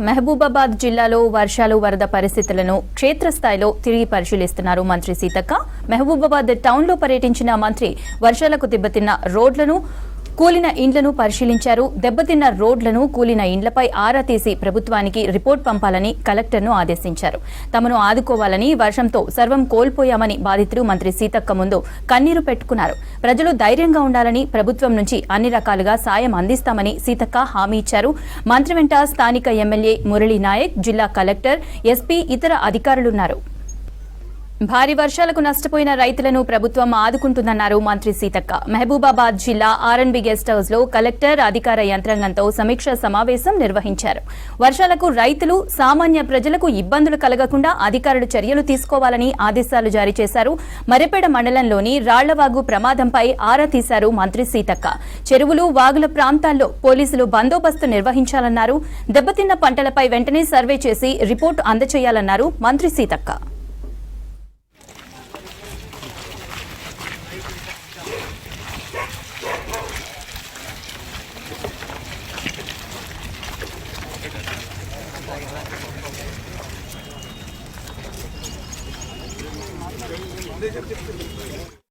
మహబూబాబాద్ జిల్లాలో వర్షాలు వరద పరిస్థితులను క్షేత్రస్థాయిలో తిరిగి పరిశీలిస్తున్నారు మంత్రి సీతక్క. మహబూబాబాద్ టౌన్లో పర్యటించిన మంత్రి వర్షాలకు దెబ్బతిన్న రోడ్లను, కూలిన ఇండ్లను పరిశీలించారు. దెబ్బతిన్న రోడ్లను, కూలిన ఇండ్లపై ఆరా తీసి ప్రభుత్వానికి రిపోర్ట్ పంపాలని కలెక్టర్ను ఆదేశించారు. తమను ఆదుకోవాలని, వర్షంతో సర్వం కోల్పోయామని బాధితులు మంత్రి సీతక్క ముందు కన్నీరు పెట్టుకున్నారు. ప్రజలు ధైర్యంగా ఉండాలని, ప్రభుత్వం నుంచి అన్ని రకాలుగా సాయం అందిస్తామని సీతక్క హామీ ఇచ్చారు. మంత్రి వెంట స్థానిక ఎమ్మెల్యే మురళీ నాయక్, జిల్లా కలెక్టర్, ఎస్పీ, ఇతర అధికారులున్నారు. భారీ వర్షాలకు నష్టపోయిన రైతులను ప్రభుత్వం ఆదుకుంటుందన్నారు మంత్రి సీతక్క. మహబూబాబాద్ జిల్లా ఆర్ఎన్బి గెస్ట్ హౌస్ లో కలెక్టర్, అధికార యంత్రాంగంతో సమీక్ష సమావేశం నిర్వహించారు. వర్షాలకు రైతులు, సామాన్య ప్రజలకు ఇబ్బందులు కలగకుండా అధికారులు చర్యలు తీసుకోవాలని ఆదేశాలు జారీ చేశారు. మర్రిపేడ మండలంలోని రాళ్లవాగు ప్రమాదంపై ఆరా తీశారు మంత్రి సీతక్క. చెరువులు, వాగుల ప్రాంతాల్లో పోలీసులు బందోబస్తు నిర్వహించాలన్నారు. దెబ్బతిన్న పంటలపై వెంటనే సర్వే చేసి రిపోర్టు అందజేయాలన్నారు మంత్రి సీతక్క.